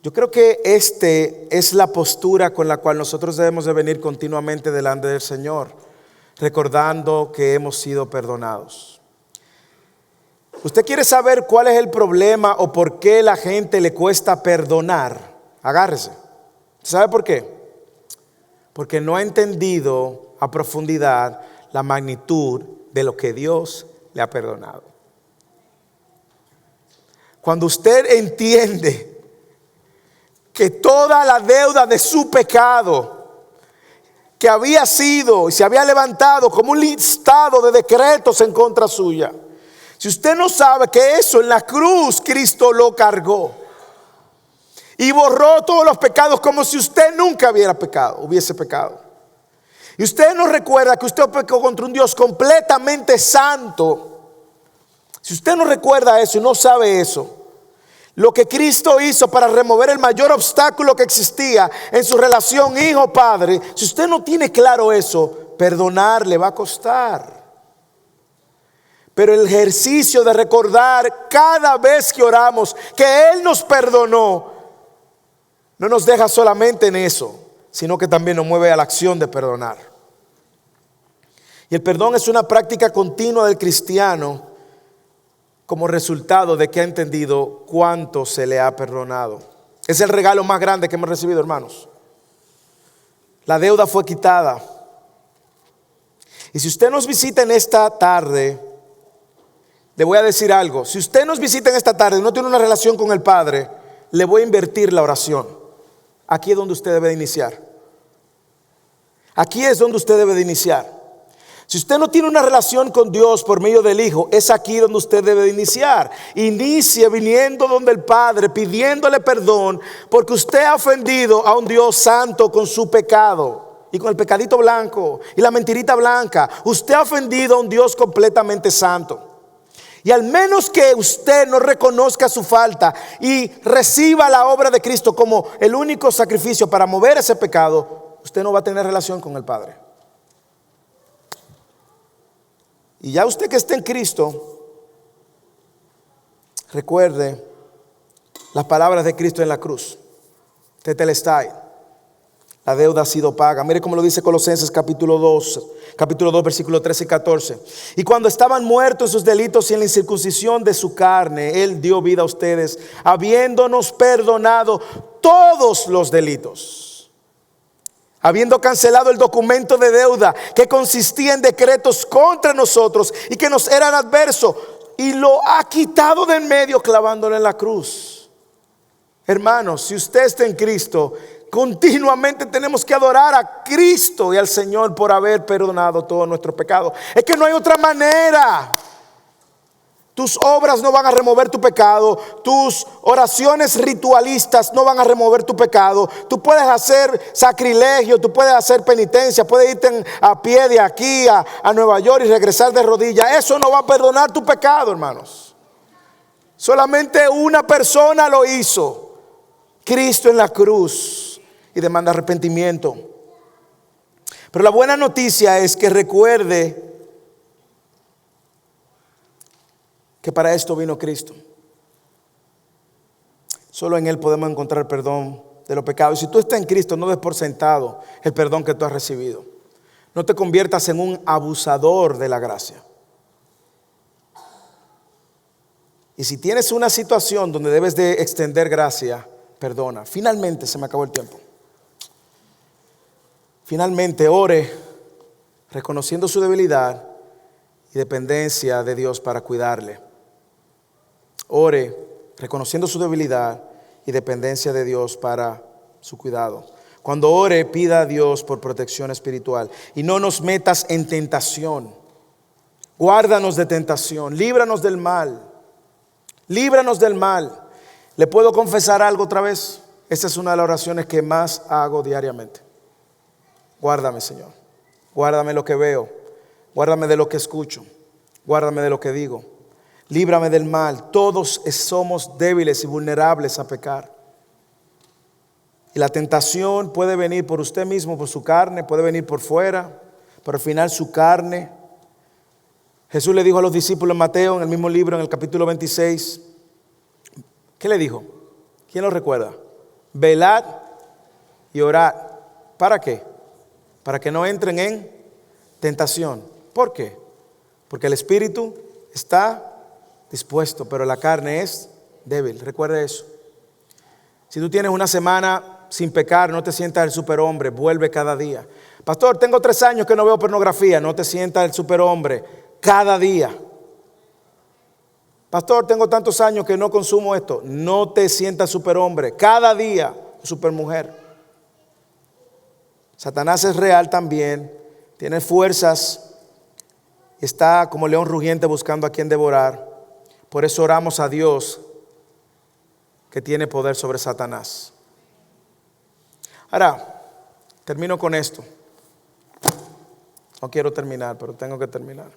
Yo creo que es la postura con la cual nosotros debemos de venir continuamente delante del Señor, recordando que hemos sido perdonados. ¿Usted quiere saber cuál es el problema o por qué la gente le cuesta perdonar? Agárrese. ¿Sabe por qué? Porque no ha entendido a profundidad la magnitud de lo que Dios le ha perdonado. Cuando usted entiende que toda la deuda de su pecado, que había sido y se había levantado como un listado de decretos en contra suya, si usted no sabe que eso en la cruz Cristo lo cargó y borró todos los pecados como si usted nunca hubiese pecado. Y usted no recuerda que usted pecó contra un Dios completamente santo. Si usted no recuerda eso y no sabe eso, lo que Cristo hizo para remover el mayor obstáculo que existía en su relación hijo-padre, si usted no tiene claro eso, perdonar le va a costar. Pero el ejercicio de recordar cada vez que oramos que Él nos perdonó, no nos deja solamente en eso, sino que también nos mueve a la acción de perdonar. Y el perdón es una práctica continua del cristiano, como resultado de que ha entendido cuánto se le ha perdonado. Es el regalo más grande que hemos recibido, hermanos. La deuda fue quitada. Y si usted nos visita en esta tarde, le voy a decir algo. Si usted nos visita en esta tarde y no tiene una relación con el Padre, le voy a invertir la oración. Aquí es donde usted debe de iniciar. Aquí es donde usted debe de iniciar. Si usted no tiene una relación con Dios por medio del Hijo, es aquí donde usted debe de iniciar. Inicie viniendo donde el Padre, pidiéndole perdón, porque usted ha ofendido a un Dios santo con su pecado y con el pecadito blanco y la mentirita blanca. Usted ha ofendido a un Dios completamente santo. Y al menos que usted no reconozca su falta y reciba la obra de Cristo como el único sacrificio para mover ese pecado, usted no va a tener relación con el Padre. Y ya usted que esté en Cristo, recuerde las palabras de Cristo en la cruz. Tetelestai, la deuda ha sido paga. Mire cómo lo dice Colosenses capítulo 2, versículos 13 y 14. Y cuando estaban muertos en sus delitos y en la incircuncisión de su carne, Él dio vida a ustedes, habiéndonos perdonado todos los delitos, habiendo cancelado el documento de deuda que consistía en decretos contra nosotros y que nos eran adversos. y lo ha quitado de en medio clavándolo en la cruz. Hermanos, si usted está en Cristo, continuamente tenemos que adorar a Cristo y al Señor por haber perdonado todos nuestros pecados. Es que no hay otra manera. Tus obras no van a remover tu pecado. Tus oraciones ritualistas no van a remover tu pecado. Tú puedes hacer sacrilegio, tú puedes hacer penitencia, puedes irte a pie de aquí a Nueva York y regresar de rodillas. Eso no va a perdonar tu pecado, hermanos. Solamente una persona lo hizo, Cristo en la cruz, y demanda arrepentimiento. Pero la buena noticia es que recuerde que para esto vino Cristo. Solo en Él podemos encontrar perdón de los pecados. Y si tú estás en Cristo, no des por sentado el perdón que tú has recibido. No te conviertas en un abusador de la gracia. Y si tienes una situación donde debes de extender gracia, perdona. Finalmente, se me acabó el tiempo. Finalmente, ore reconociendo su debilidad y dependencia de Dios para cuidarle. Ore reconociendo su debilidad y dependencia de Dios para su cuidado. Cuando ore, pida a Dios por protección espiritual. Y no nos metas en tentación. Guárdanos de tentación. Líbranos del mal. Líbranos del mal. ¿Le puedo confesar algo otra vez? Esta es una de las oraciones que más hago diariamente. Guárdame, Señor. Guárdame lo que veo. Guárdame de lo que escucho. Guárdame de lo que digo. Líbrame del mal. Todos somos débiles y vulnerables a pecar. Y la tentación puede venir por usted mismo, por su carne, puede venir por fuera, pero al final su carne. Jesús le dijo a los discípulos en Mateo, en el mismo libro, en el capítulo 26. ¿Qué le dijo? ¿Quién lo recuerda? Velad y orad. ¿Para qué? Para que no entren en tentación. ¿Por qué? Porque el espíritu está dispuesto, pero la carne es débil. Recuerde eso. Si tú tienes una semana sin pecar, no te sientas el superhombre, vuelve cada día. Pastor, tengo 3 años que no veo pornografía, no te sientas el superhombre, cada día. Pastor, tengo tantos años que no consumo esto, no te sientas superhombre, cada día supermujer. Satanás es real también, tiene fuerzas, está como león rugiente buscando a quien devorar. Por eso oramos a Dios que tiene poder sobre Satanás. Ahora, termino con esto. No quiero terminar, pero tengo que terminar.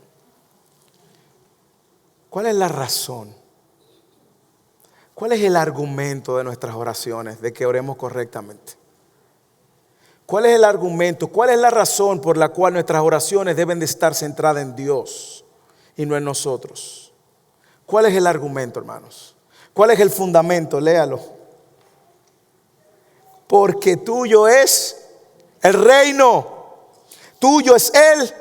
¿Cuál es la razón? ¿Cuál es el argumento de nuestras oraciones de que oremos correctamente? ¿Cuál es el argumento? ¿Cuál es la razón por la cual nuestras oraciones deben de estar centradas en Dios y no en nosotros? ¿Cuál es el argumento, hermanos? ¿Cuál es el fundamento? Léalo. Porque tuyo es el reino, tuyo es el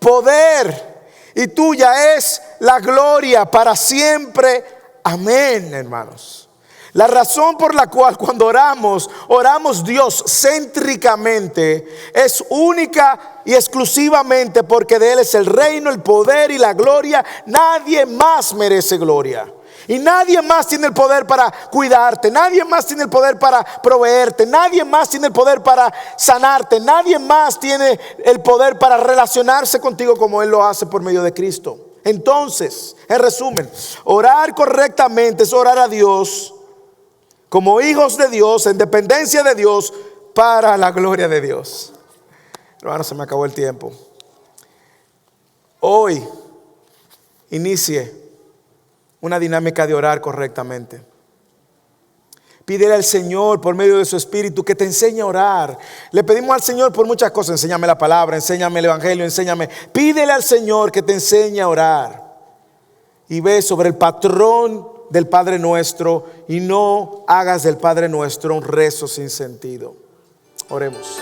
poder y tuya es la gloria para siempre. Amén, hermanos. La razón por la cual cuando oramos Dios céntricamente, es única y exclusivamente porque de Él es el reino, el poder y la gloria. Nadie más merece gloria. Y nadie más tiene el poder para cuidarte. Nadie más tiene el poder para proveerte. Nadie más tiene el poder para sanarte. Nadie más tiene el poder para relacionarse contigo como Él lo hace por medio de Cristo. Entonces, en resumen, orar correctamente es orar a Dios como hijos de Dios, en dependencia de Dios, para la gloria de Dios. Hermano, se me acabó el tiempo. Hoy inicie una dinámica de orar correctamente. Pídele al Señor por medio de su Espíritu que te enseñe a orar. Le pedimos al Señor por muchas cosas. Enséñame la palabra, enséñame el Evangelio, enséñame. Pídele al Señor que te enseñe a orar. Y ve sobre el patrón del Padre Nuestro y no hagas del Padre Nuestro un rezo sin sentido. Oremos.